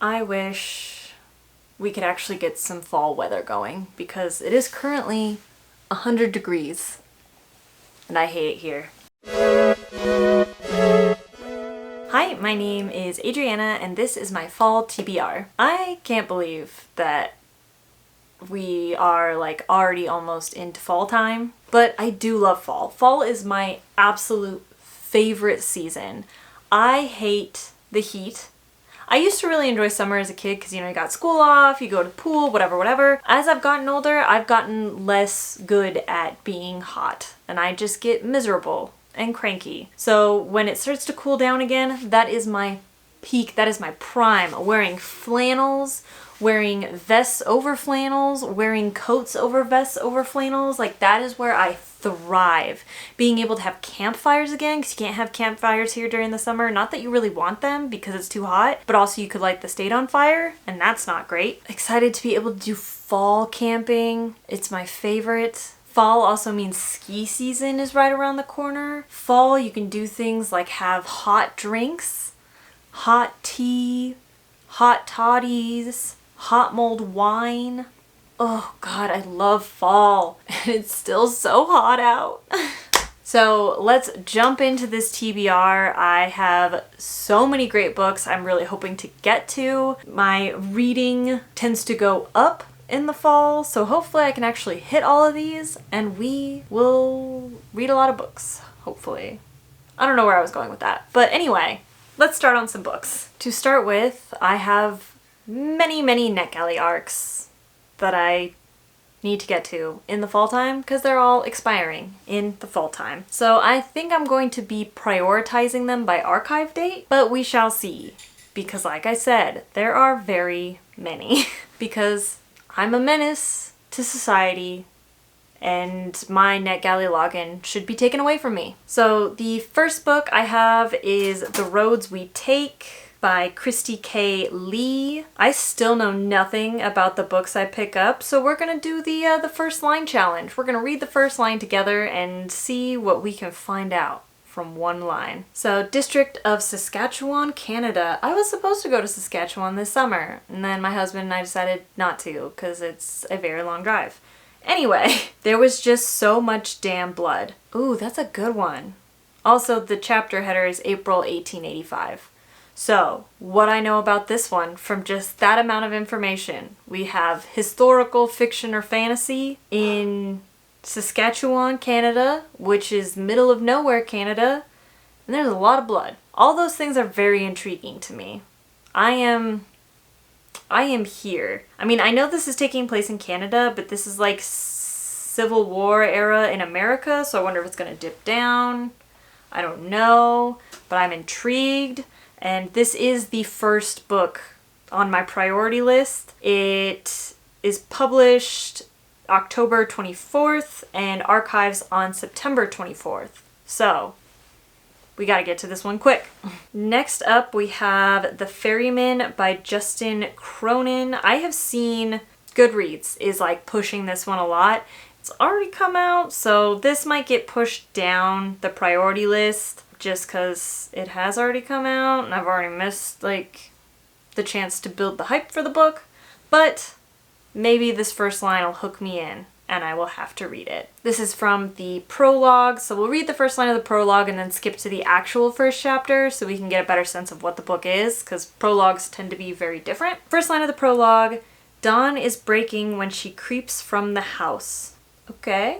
I wish we could actually get some fall weather going because it is currently 100 degrees and I hate it here. Hi, my name is Adriana and this is my fall TBR. I can't believe that we are like already almost into fall time, but I do love fall. Fall is my absolute favorite season. I hate the heat. I used to really enjoy summer as a kid because, you know, you got school off, you go to the pool, whatever. As I've gotten older, I've gotten less good at being hot and I just get miserable and cranky. So when it starts to cool down again, that is my peak, that is my prime. Wearing flannels, wearing vests over flannels, wearing coats over vests over flannels, like that is where I thrive. Being able to have campfires again, because you can't have campfires here during the summer. Not that you really want them because it's too hot, but also you could light the state on fire and that's not great. Excited to be able to do fall camping. It's my favorite. Fall also means ski season is right around the corner. Fall, you can do things like have hot drinks, hot tea, hot toddies, hot mulled wine. Oh God, I love fall and it's still so hot out. So let's jump into this TBR. I have so many great books I'm really hoping to get to. My reading tends to go up in the fall, so hopefully I can actually hit all of these and we will read a lot of books, hopefully. I don't know where I was going with that, but anyway, let's start on some books. To start with, I have many NetGalley arcs that I need to get to in the fall time because they're all expiring in the fall time. So I think I'm going to be prioritizing them by archive date, but we shall see. Because like I said, there are very many. Because I'm a menace to society and my NetGalley login should be taken away from me. So the first book I have is The Roads We Take by Christy K. Lee. I still know nothing about the books I pick up, so we're gonna do the first line challenge. We're gonna read the first line together and see what we can find out from one line. So, District of Saskatchewan, Canada. I was supposed to go to Saskatchewan this summer, and then my husband and I decided not to because it's a very long drive. Anyway, there was just so much damn blood. Ooh, that's a good one. Also, the chapter header is April 1885. So, what I know about this one from just that amount of information, we have historical fiction or fantasy in Saskatchewan, Canada, which is middle of nowhere, Canada, and there's a lot of blood. All those things are very intriguing to me. I am here. I mean, I know this is taking place in Canada, but this is like Civil War era in America, so I wonder if it's gonna dip down. I don't know, but I'm intrigued. And this is the first book on my priority list. It is published October 24th and archives on September 24th. So, we gotta get to this one quick. Next up, we have The Ferryman by Justin Cronin. I have seen Goodreads is like pushing this one a lot. It's already come out, so this might get pushed down the priority list just because it has already come out and I've already missed like the chance to build the hype for the book, but maybe this first line will hook me in and I will have to read it. This is from the prologue, so we'll read the first line of the prologue and then skip to the actual first chapter so we can get a better sense of what the book is, because prologues tend to be very different. First line of the prologue: dawn is breaking when she creeps from the house. Okay.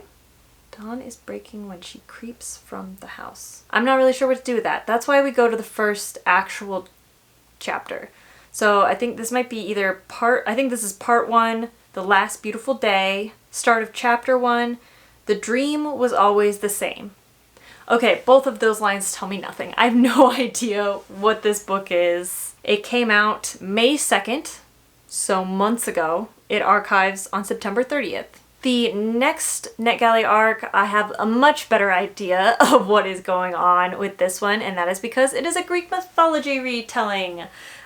Dawn is breaking when she creeps from the house. I'm not really sure what to do with that. That's why we go to the first actual chapter. So I think this might be either I think this is part 1, The Last Beautiful Day, start of chapter 1, The Dream Was Always the Same. Okay, both of those lines tell me nothing. I have no idea what this book is. It came out May 2nd, so months ago. It archives on September 30th. The next NetGalley arc, I have a much better idea of what is going on with this one, and that is because it is a Greek mythology retelling.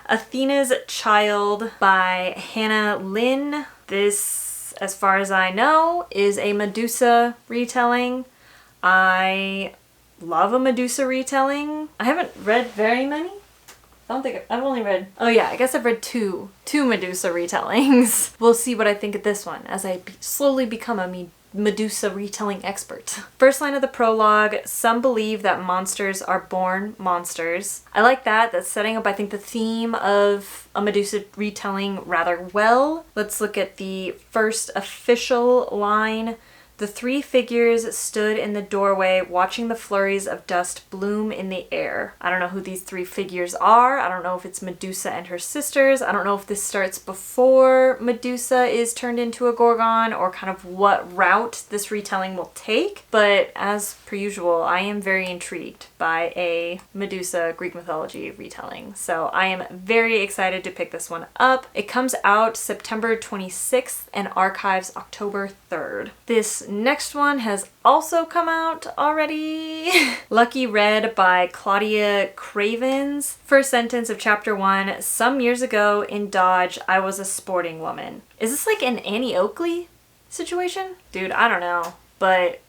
Athena's Child by Hannah Lynn. This, as far as I know, is a Medusa retelling. I love a Medusa retelling. I haven't read very many I've only read, oh yeah, I guess I've read two Medusa retellings. We'll see what I think of this one as I slowly become a Medusa retelling expert. First line of the prologue, some believe that monsters are born monsters. I like that. That's setting up, I think, the theme of a Medusa retelling rather well. Let's look at the first official line. The three figures stood in the doorway watching the flurries of dust bloom in the air. I don't know who these three figures are. I don't know if it's Medusa and her sisters. I don't know if this starts before Medusa is turned into a Gorgon or kind of what route this retelling will take. But as per usual, I am very intrigued by a Medusa Greek mythology retelling. So I am very excited to pick this one up. It comes out September 26th and archives October 3rd. This next one has also come out already. Lucky Red by Claudia Cravens. First sentence of chapter 1. Some years ago in Dodge, I was a sporting woman. Is this like an Annie Oakley situation? Dude, I don't know. But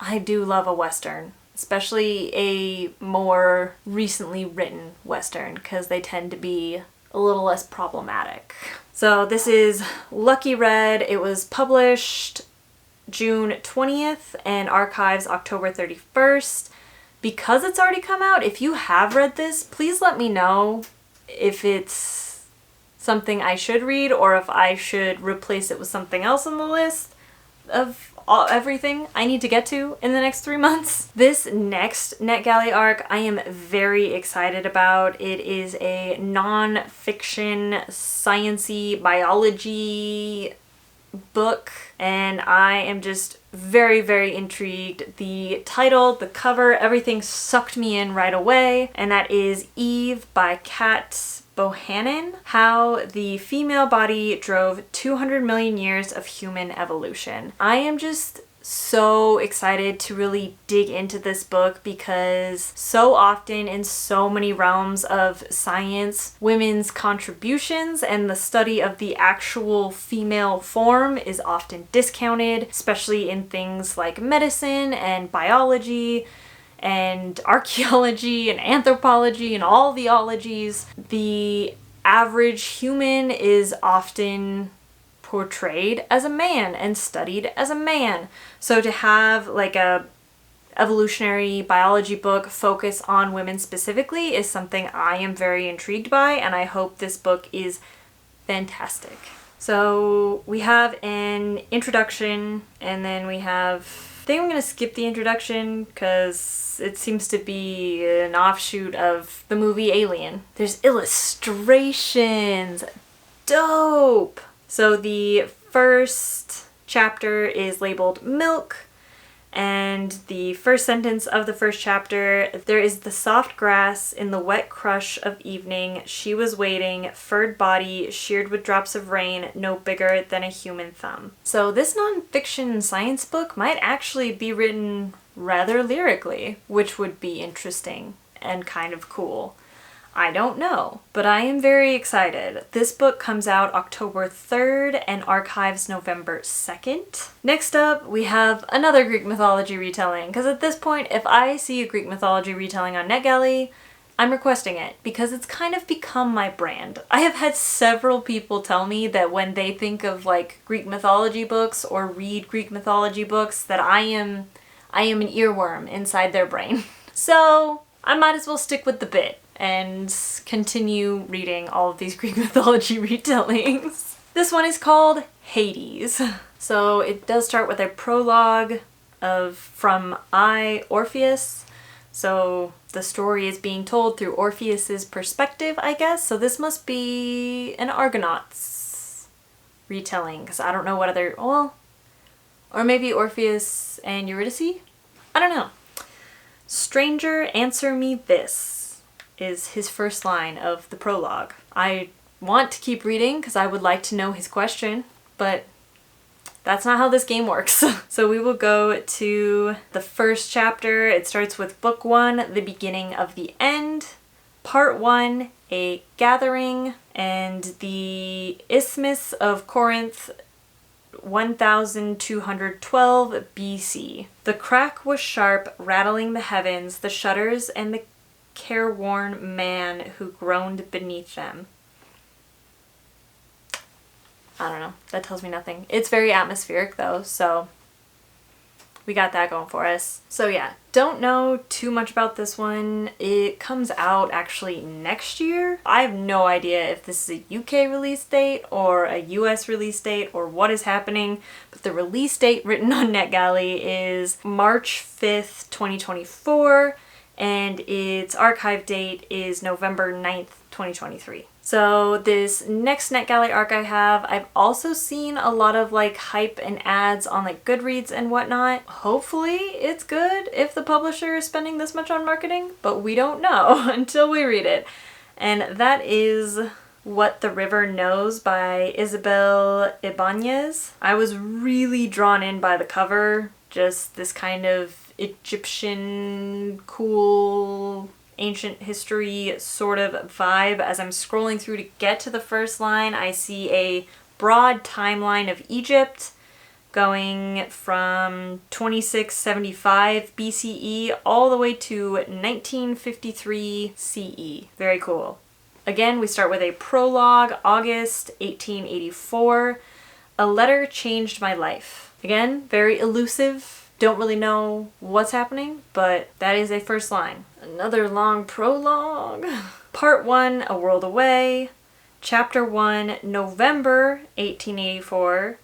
I do love a Western. Especially a more recently written Western, because they tend to be a little less problematic. So this is Lucky Red. It was published June 20th and archives October 31st. Because it's already come out, if you have read this, please let me know if it's something I should read or if I should replace it with something else on the list of everything I need to get to in the next 3 months. This next NetGalley arc I am very excited about. It is a non-fiction science-y biology book and I am just very, very intrigued. The title, the cover, everything sucked me in right away, and that is Eve by Kat Bohannon, How the Female Body Drove 200 Million Years of Human Evolution. I am just so excited to really dig into this book because so often in so many realms of science, women's contributions and the study of the actual female form is often discounted, especially in things like medicine and biology and archaeology and anthropology and all the ologies. The average human is often portrayed as a man and studied as a man. So to have like a evolutionary biology book focus on women specifically is something I am very intrigued by, and I hope this book is fantastic. So we have an introduction and then we have, I think I'm gonna skip the introduction because it seems to be an offshoot of the movie Alien. There's illustrations. Dope! So the first chapter is labeled Milk, and the first sentence of the first chapter, there is the soft grass in the wet crush of evening. She was waiting, furred body, sheared with drops of rain, no bigger than a human thumb. So this nonfiction science book might actually be written rather lyrically, which would be interesting and kind of cool. I don't know, but I am very excited. This book comes out October 3rd and archives November 2nd. Next up, we have another Greek mythology retelling, because at this point, if I see a Greek mythology retelling on NetGalley, I'm requesting it, because it's kind of become my brand. I have had several people tell me that when they think of like Greek mythology books or read Greek mythology books, that I am an earworm inside their brain. So I might as well stick with the bit and continue reading all of these Greek mythology retellings. This one is called Hades. So it does start with a prologue from I, Orpheus. So the story is being told through Orpheus's perspective, I guess. So this must be an Argonauts retelling, because I don't know what other, well, or maybe Orpheus and Eurydice? I don't know. Stranger, answer me this is his first line of the prologue. I want to keep reading because I would like to know his question, but that's not how this game works. So we will go to the first chapter. It starts with book 1, the beginning of the end. Part 1, a gathering, and the Isthmus of Corinth, 1212 BC. The crack was sharp, rattling the heavens, the shutters and the careworn man who groaned beneath them. I don't know. That tells me nothing. It's very atmospheric though, so we got that going for us. So yeah, don't know too much about this one. It comes out actually next year. I have no idea if this is a UK release date or a US release date or what is happening, but the release date written on NetGalley is March 5th, 2024, and its archive date is November 9th, 2023. So this next NetGalley arc I have, I've also seen a lot of like hype and ads on like Goodreads and whatnot. Hopefully it's good if the publisher is spending this much on marketing, but we don't know until we read it. And that is What the River Knows by Isabel Ibanez. I was really drawn in by the cover, just this kind of Egyptian cool ancient history sort of vibe. As I'm scrolling through to get to the first line, I see a broad timeline of Egypt going from 2675 BCE all the way to 1953 CE. Very cool. Again, we start with a prologue, August 1884. A letter changed my life. Again, very elusive. Don't really know what's happening, but that is a first line. Another long prologue. Part 1, A World Away. Chapter 1, November 1884.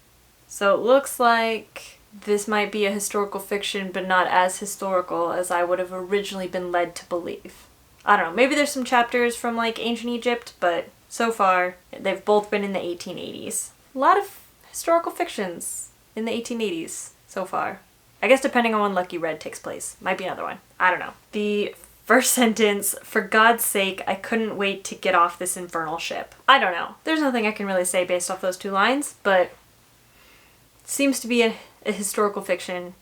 So it looks like this might be a historical fiction, but not as historical as I would have originally been led to believe. I don't know, maybe there's some chapters from like ancient Egypt, but so far they've both been in the 1880s. A lot of historical fictions in the 1880s so far. I guess depending on when Lucky Red takes place. Might be another one. I don't know. The first sentence, for God's sake, I couldn't wait to get off this infernal ship. I don't know. There's nothing I can really say based off those two lines, but it seems to be a historical fiction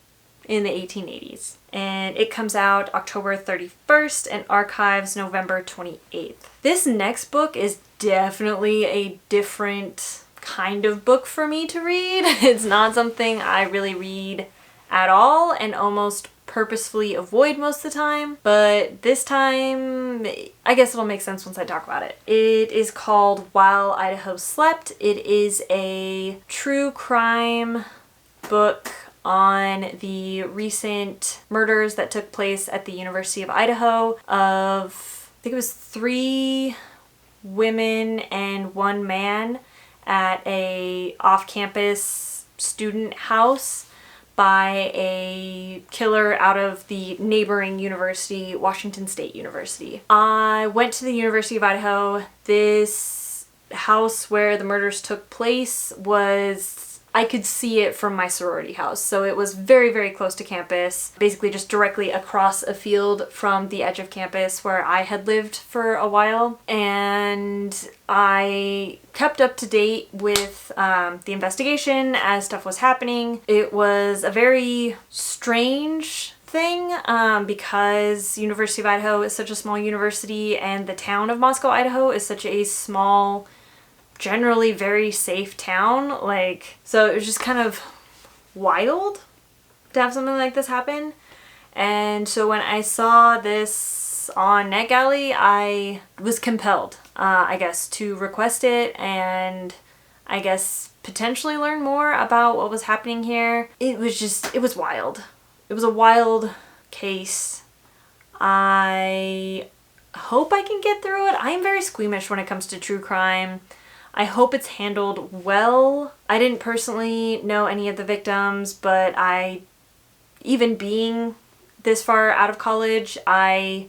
in the 1880s. And it comes out October 31st and archives November 28th. This next book is definitely a different kind of book for me to read. It's not something I really read at all and almost purposefully avoid most of the time, but this time I guess it'll make sense once I talk about it. It is called While Idaho Slept. It is a true crime book on the recent murders that took place at the University of Idaho of, I think it was 3 women and 1 man at a off-campus student house by a killer out of the neighboring university, Washington State University. I went to the University of Idaho. This house where the murders took place was, I could see it from my sorority house. So it was very, very close to campus, basically just directly across a field from the edge of campus where I had lived for a while. And I kept up to date with the investigation as stuff was happening. It was a very strange thing because University of Idaho is such a small university and the town of Moscow, Idaho is such a small, generally very safe town. So it was just kind of wild to have something like this happen. And so when I saw this on NetGalley, I was compelled, I guess, to request it and I guess potentially learn more about what was happening here. It was wild. It was a wild case. I hope I can get through it. I am very squeamish when it comes to true crime. I hope it's handled well. I didn't personally know any of the victims, but even being this far out of college, I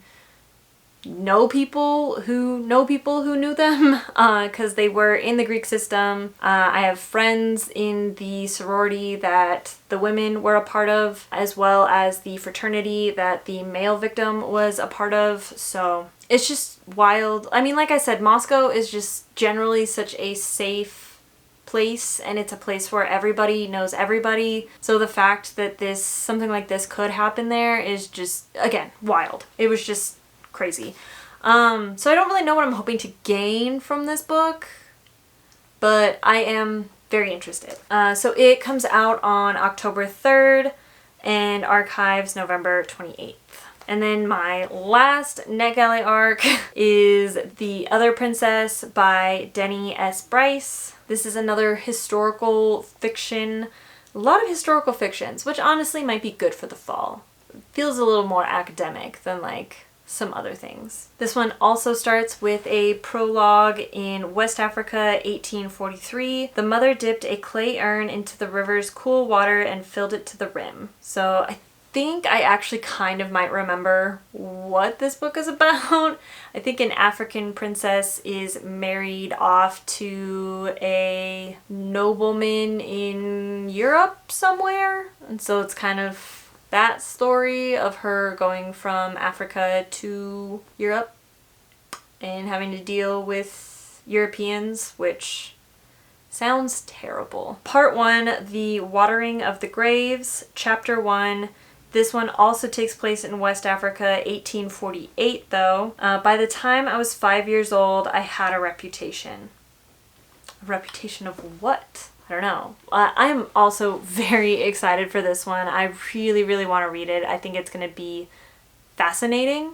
know people who knew them because they were in the Greek system. I have friends in the sorority that the women were a part of, as well as the fraternity that the male victim was a part of. So it's just wild. I mean, like I said, Moscow is just generally such a safe place and it's a place where everybody knows everybody. So the fact that something like this could happen there is just, again, wild. It was just crazy. So I don't really know what I'm hoping to gain from this book, but I am very interested. So it comes out on October 3rd and archives November 28th. And then my last NetGalley arc is The Other Princess by Denny S. Bryce. This is another historical fiction. A lot of historical fictions, which honestly might be good for the fall. It feels a little more academic than like some other things. This one also starts with a prologue in West Africa, 1843. The mother dipped a clay urn into the river's cool water and filled it to the rim. So I think I actually kind of might remember what this book is about. I think an African princess is married off to a nobleman in Europe somewhere. And so it's kind of that story of her going from Africa to Europe and having to deal with Europeans, which sounds terrible. Part 1, The Watering of the Graves, Chapter 1. This one also takes place in West Africa, 1848 though. By the time I was 5 years old, I had a reputation. A reputation of what? I don't know. I am also very excited for this one. I really, really want to read it. I think it's going to be fascinating.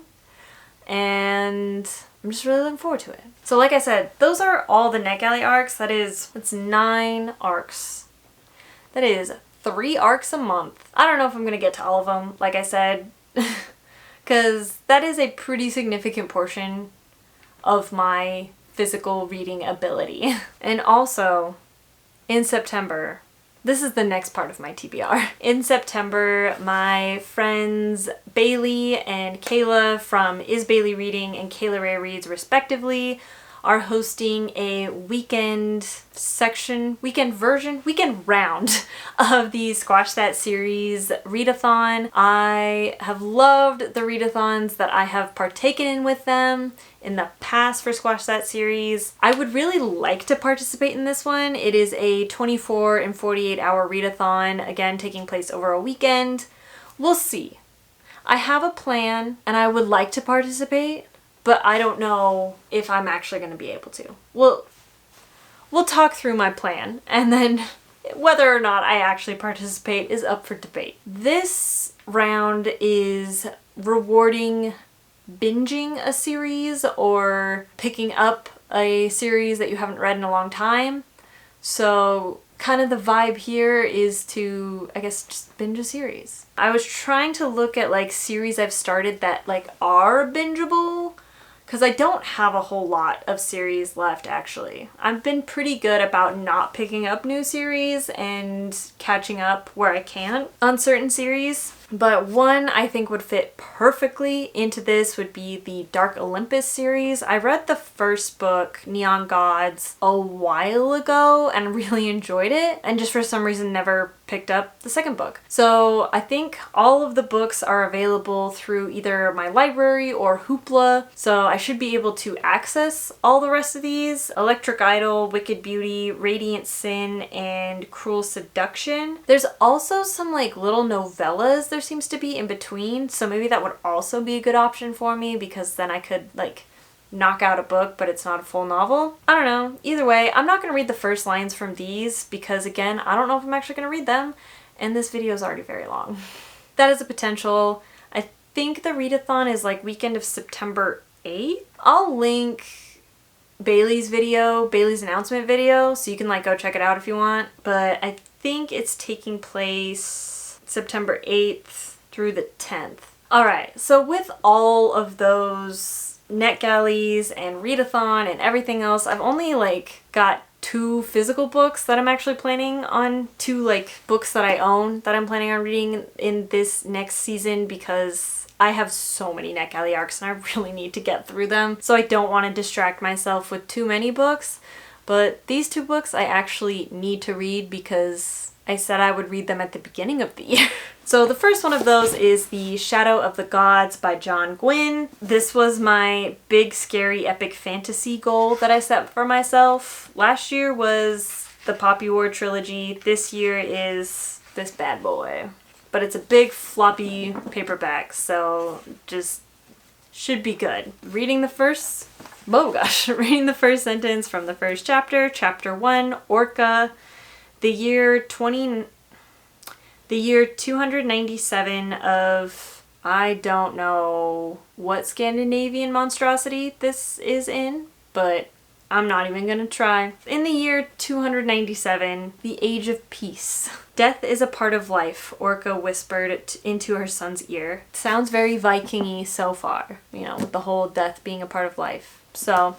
And I'm just really looking forward to it. So like I said, those are all the NetGalley arcs. That's 9 arcs. That is 3 arcs a month. I don't know if I'm going to get to all of them, like I said, because that is a pretty significant portion of my physical reading ability. And also, in September, this is the next part of my TBR. In September, my friends Bailey and Kayla from Is Bailey Reading and Kayla Ray Reads respectively are hosting a weekend round of the Squash That series readathon. I have loved the readathons that I have partaken in with them in the past for Squash That series. I would really like to participate in this one. It is a 24 and 48 hour readathon, again taking place over a weekend. We'll see. I have a plan and I would like to participate, but I don't know if I'm actually going to be able to. We'll talk through my plan, and then whether or not I actually participate is up for debate. This round is rewarding binging a series or picking up a series that you haven't read in a long time. So kind of the vibe here is to, I guess, just binge a series. I was trying to look at like series I've started that like are bingeable, because I don't have a whole lot of series left actually. I've been pretty good about not picking up new series and catching up where I can on certain series. But one I think would fit perfectly into this would be the Dark Olympus series. I read the first book, Neon Gods, a while ago and really enjoyed it, and just for some reason never picked up the second book. So I think all of the books are available through either my library or Hoopla, so I should be able to access all the rest of these. Electric Idol, Wicked Beauty, Radiant Sin, and Cruel Seduction. There's also some like little novellas there seems to be in between, so maybe that would also be a good option for me, because then I could like knock out a book but it's not a full novel. I don't know. Either way, I'm not going to read the first lines from these because again, I don't know if I'm actually going to read them, and this video is already very long. That is a potential. I think the readathon is like weekend of September 8th. I'll link Bailey's announcement video, so you can like go check it out if you want, but I think it's taking place September 8th through the 10th. Alright, so with all of those NetGalleys and readathon and everything else, I've only like got 2 physical books that I'm actually planning on, 2 like books that I own that I'm planning on reading in this next season, because I have so many NetGalley arcs and I really need to get through them, so I don't want to distract myself with too many books. But these 2 books I actually need to read because I said I would read them at the beginning of the year. So the first one of those is The Shadow of the Gods by John Gwynne. This was my big, scary, epic fantasy goal that I set for myself. Last year was the Poppy War trilogy. This year is this bad boy. But it's a big, floppy paperback, so just should be good. Reading the first sentence from the first chapter, Chapter 1, Orca. The year 297 of I don't know what Scandinavian monstrosity this is in, but I'm not even gonna try. In the year 297, the Age of Peace. Death is a part of life, Orca whispered into her son's ear. Sounds very Viking-y so far, you know, with the whole death being a part of life. So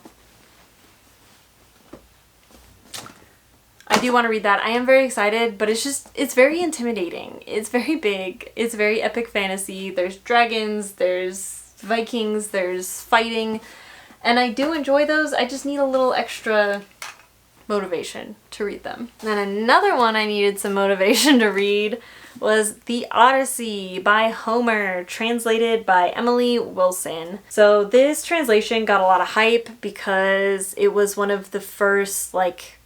I do want to read that. I am very excited, but it's very intimidating. It's very big. It's very epic fantasy. There's dragons, there's Vikings, there's fighting. And I do enjoy those. I just need a little extra motivation to read them. And another one I needed some motivation to read was The Odyssey by Homer, translated by Emily Wilson. So this translation got a lot of hype because it was one of the first, like,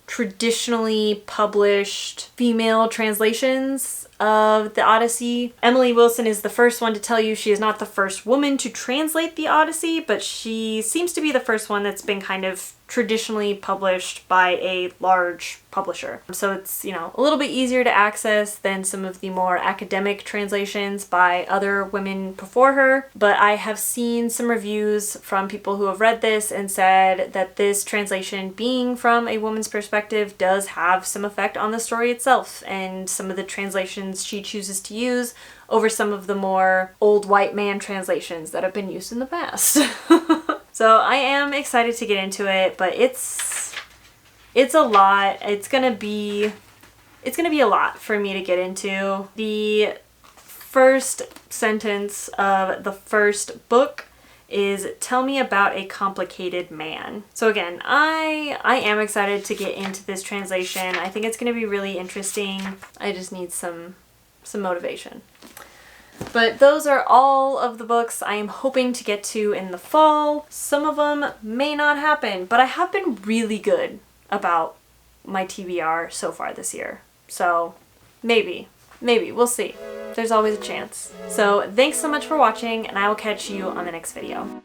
traditionally published female translations of the Odyssey. Emily Wilson is the first one to tell you she is not the first woman to translate the Odyssey, but she seems to be the first one that's been kind of traditionally published by a large publisher. So it's, you know, a little bit easier to access than some of the more academic translations by other women before her. But I have seen some reviews from people who have read this and said that this translation, being from a woman's perspective, does have some effect on the story itself and some of the translations she chooses to use over some of the more old white man translations that have been used in the past. So I am excited to get into it, but it's a lot. It's gonna be a lot for me to get into. The first sentence of the first book is "Tell me about a complicated man." So again, I am excited to get into this translation. I think it's gonna be really interesting. I just need some motivation. But those are all of the books I am hoping to get to in the fall. Some of them may not happen, but I have been really good about my TBR so far this year. So maybe, we'll see. There's always a chance. So thanks so much for watching, and I will catch you on the next video.